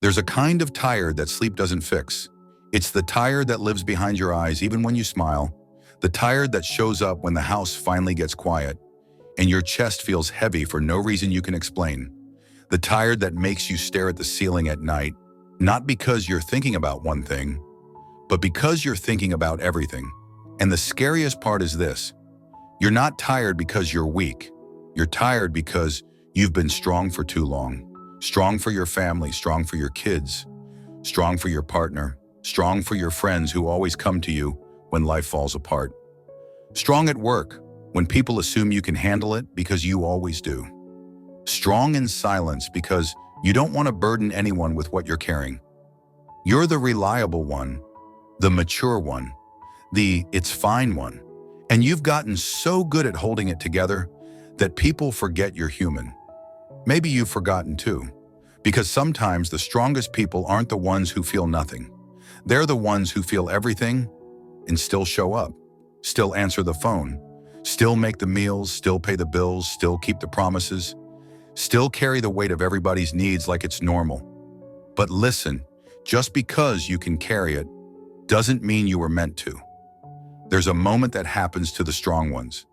There's a kind of tired that sleep doesn't fix. It's the tired that lives behind your eyes even when you smile, the tired that shows up when the house finally gets quiet, and your chest feels heavy for no reason you can explain. The tired that makes you stare at the ceiling at night, not because you're thinking about one thing, but because you're thinking about everything. And the scariest part is this: you're not tired because you're weak. You're tired because you've been strong for too long. Strong for your family, strong for your kids, strong for your partner, strong for your friends who always come to you when life falls apart. Strong at work, when people assume you can handle it because you always do. Strong in silence because you don't want to burden anyone with what you're carrying. You're the reliable one, the mature one, the it's fine one. And you've gotten so good at holding it together that people forget you're human. Maybe you've forgotten too, because sometimes the strongest people aren't the ones who feel nothing. They're the ones who feel everything and still show up, still answer the phone, still make the meals, still pay the bills, still keep the promises, still carry the weight of everybody's needs like it's normal. But listen, just because you can carry it doesn't mean you were meant to. There's a moment that happens to the strong ones,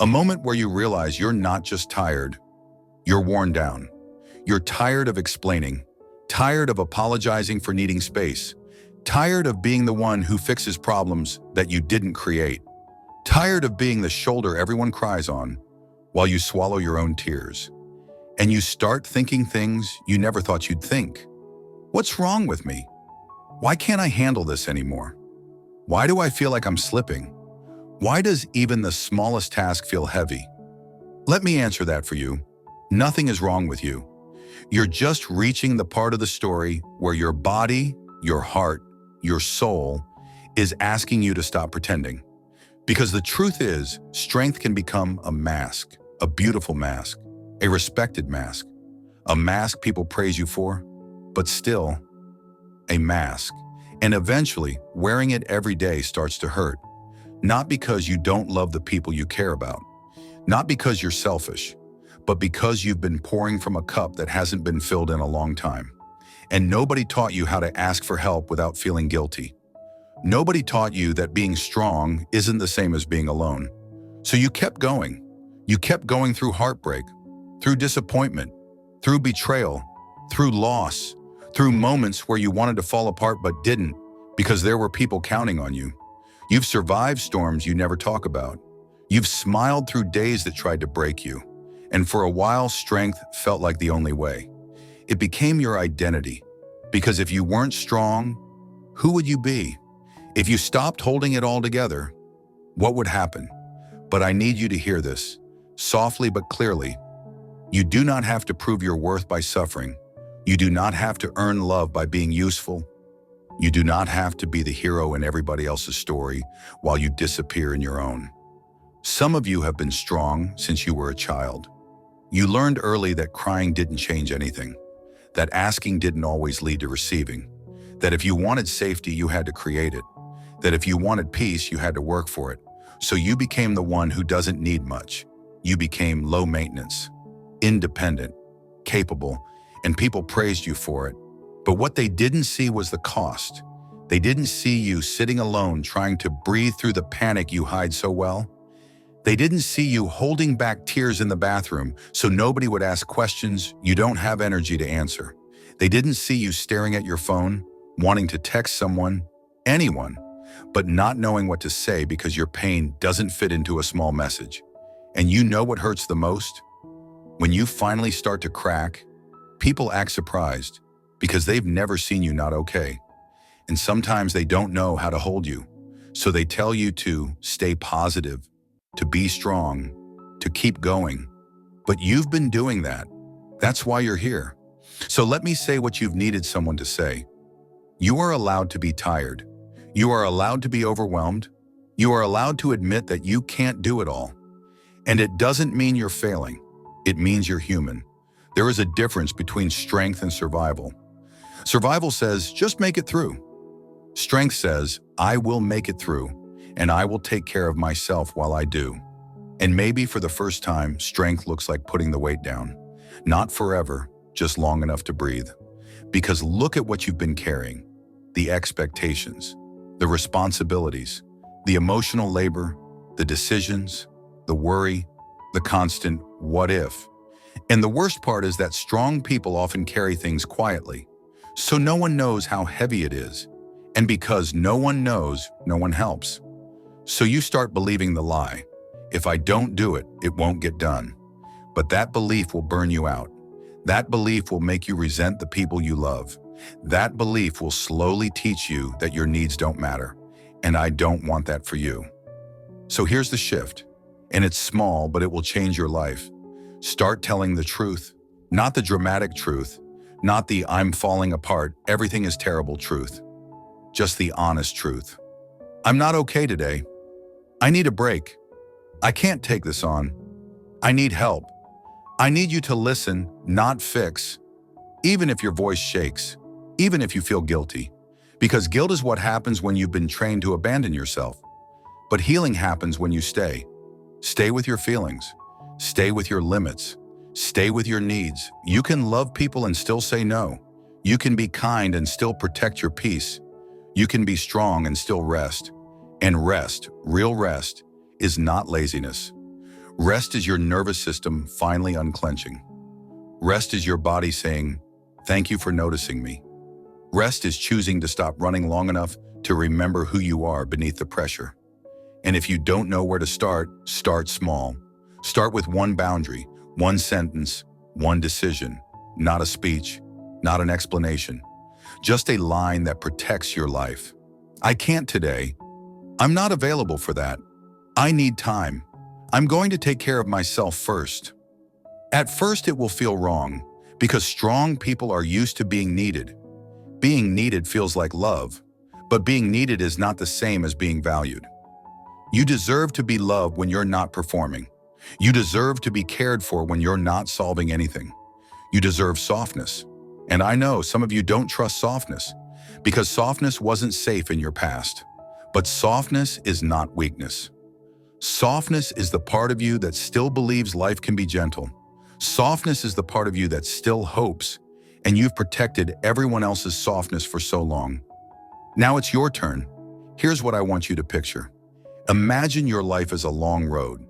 a moment where you realize you're not just tired, you're worn down. You're tired of explaining, tired of apologizing for needing space, tired of being the one who fixes problems that you didn't create, tired of being the shoulder everyone cries on while you swallow your own tears. And you start thinking things you never thought you'd think. What's wrong with me? Why can't I handle this anymore? Why do I feel like I'm slipping? Why does even the smallest task feel heavy? Let me answer that for you. Nothing is wrong with you. You're just reaching the part of the story where your body, your heart, your soul is asking you to stop pretending. Because the truth is, strength can become a mask, a beautiful mask, a respected mask, a mask people praise you for, but still a mask. And eventually, wearing it every day starts to hurt. Not because you don't love the people you care about, not because you're selfish, but because you've been pouring from a cup that hasn't been filled in a long time. And nobody taught you how to ask for help without feeling guilty. Nobody taught you that being strong isn't the same as being alone. So you kept going. You kept going through heartbreak, through disappointment, through betrayal, through loss, through moments where you wanted to fall apart but didn't because there were people counting on you. You've survived storms you never talk about. You've smiled through days that tried to break you. And for a while, strength felt like the only way. It became your identity. Because if you weren't strong, who would you be? If you stopped holding it all together, what would happen? But I need you to hear this, softly but clearly. You do not have to prove your worth by suffering. You do not have to earn love by being useful. You do not have to be the hero in everybody else's story while you disappear in your own. Some of you have been strong since you were a child. You learned early that crying didn't change anything, that asking didn't always lead to receiving, that if you wanted safety, you had to create it, that if you wanted peace, you had to work for it. So you became the one who doesn't need much. You became low maintenance, independent, capable, and people praised you for it. But what they didn't see was the cost. They didn't see you sitting alone trying to breathe through the panic you hide so well. They didn't see you holding back tears in the bathroom so nobody would ask questions you don't have energy to answer. They didn't see you staring at your phone, wanting to text someone, anyone, but not knowing what to say because your pain doesn't fit into a small message. And you know what hurts the most? When you finally start to crack, people act surprised because they've never seen you not okay. And sometimes they don't know how to hold you. So they tell you to stay positive, to be strong, to keep going. But you've been doing that. That's why you're here. So let me say what you've needed someone to say. You are allowed to be tired. You are allowed to be overwhelmed. You are allowed to admit that you can't do it all. And it doesn't mean you're failing. It means you're human. There is a difference between strength and survival. Survival says, just make it through. Strength says, I will make it through, and I will take care of myself while I do. And maybe for the first time, strength looks like putting the weight down. Not forever, just long enough to breathe. Because look at what you've been carrying: the expectations, the responsibilities, the emotional labor, the decisions, the worry, the constant what if. And the worst part is that strong people often carry things quietly, so no one knows how heavy it is. And because no one knows, no one helps. So you start believing the lie: if I don't do it, it won't get done. But that belief will burn you out. That belief will make you resent the people you love. That belief will slowly teach you that your needs don't matter. And I don't want that for you. So here's the shift. And it's small, but it will change your life. Start telling the truth. Not the dramatic truth. Not the I'm falling apart, everything is terrible truth. Just the honest truth. I'm not okay today. I need a break. I can't take this on. I need help. I need you to listen, not fix. Even if your voice shakes. Even if you feel guilty. Because guilt is what happens when you've been trained to abandon yourself. But healing happens when you stay. Stay with your feelings. Stay with your limits. Stay with your needs. You can love people and still say no. You can be kind and still protect your peace. You can be strong and still rest. And rest, real rest, is not laziness. Rest is your nervous system finally unclenching. Rest is your body saying, thank you for noticing me. Rest is choosing to stop running long enough to remember who you are beneath the pressure. And if you don't know where to start, start small. Start with one boundary, one sentence, one decision, not a speech, not an explanation, just a line that protects your life. I can't today. I'm not available for that. I need time. I'm going to take care of myself first. At first it will feel wrong because strong people are used to being needed. Being needed feels like love, but being needed is not the same as being valued. You deserve to be loved when you're not performing. You deserve to be cared for when you're not solving anything. You deserve softness. And I know some of you don't trust softness because softness wasn't safe in your past. But softness is not weakness. Softness is the part of you that still believes life can be gentle. Softness is the part of you that still hopes, and you've protected everyone else's softness for so long. Now it's your turn. Here's what I want you to picture. Imagine your life as a long road,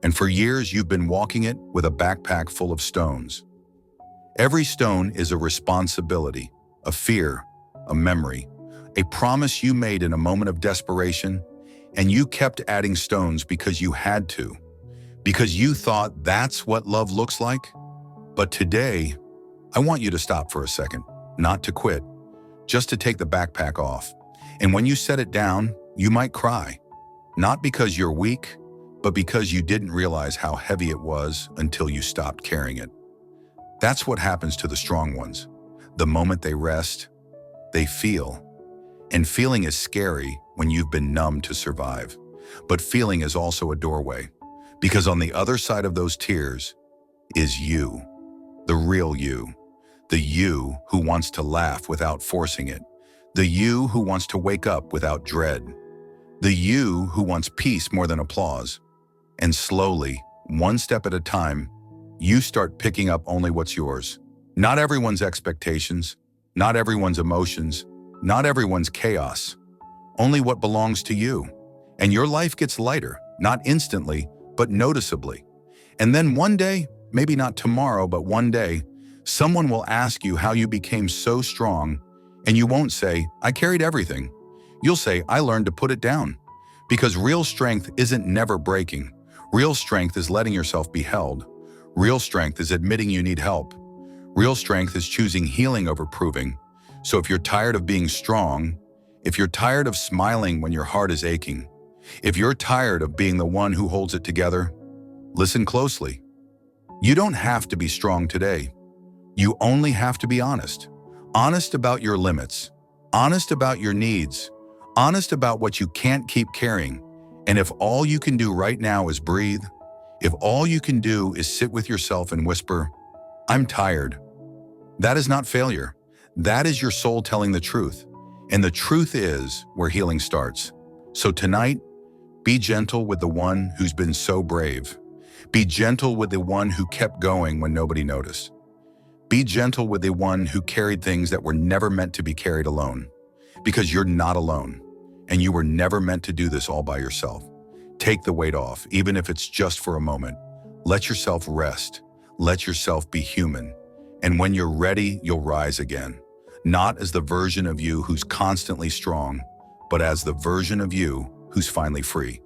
and for years you've been walking it with a backpack full of stones. Every stone is a responsibility, a fear, a memory, a promise you made in a moment of desperation, and you kept adding stones because you had to, because you thought that's what love looks like. But today, I want you to stop for a second, not to quit, just to take the backpack off. And when you set it down, you might cry, not because you're weak, but because you didn't realize how heavy it was until you stopped carrying it. That's what happens to the strong ones. The moment they rest, they feel. And feeling is scary when you've been numb to survive. But feeling is also a doorway, because on the other side of those tears is you, the real you, the you who wants to laugh without forcing it, the you who wants to wake up without dread, the you who wants peace more than applause. And slowly, one step at a time, you start picking up only what's yours. Not everyone's expectations, not everyone's emotions, not everyone's chaos, only what belongs to you. And your life gets lighter, not instantly, but noticeably. And then one day, maybe not tomorrow, but one day, someone will ask you how you became so strong, and you won't say, I carried everything. You'll say, I learned to put it down. Because real strength isn't never breaking. Real strength is letting yourself be held. Real strength is admitting you need help. Real strength is choosing healing over proving. So if you're tired of being strong, if you're tired of smiling when your heart is aching, if you're tired of being the one who holds it together, listen closely. You don't have to be strong today. You only have to be honest. Honest about your limits. Honest about your needs. Honest about what you can't keep carrying. And if all you can do right now is breathe, if all you can do is sit with yourself and whisper, I'm tired, that is not failure. That is your soul telling the truth. And the truth is where healing starts. So tonight, be gentle with the one who's been so brave. Be gentle with the one who kept going when nobody noticed. Be gentle with the one who carried things that were never meant to be carried alone. Because you're not alone, and you were never meant to do this all by yourself. Take the weight off, even if it's just for a moment. Let yourself rest. Let yourself be human. And when you're ready, you'll rise again. Not as the version of you who's constantly strong, but as the version of you who's finally free.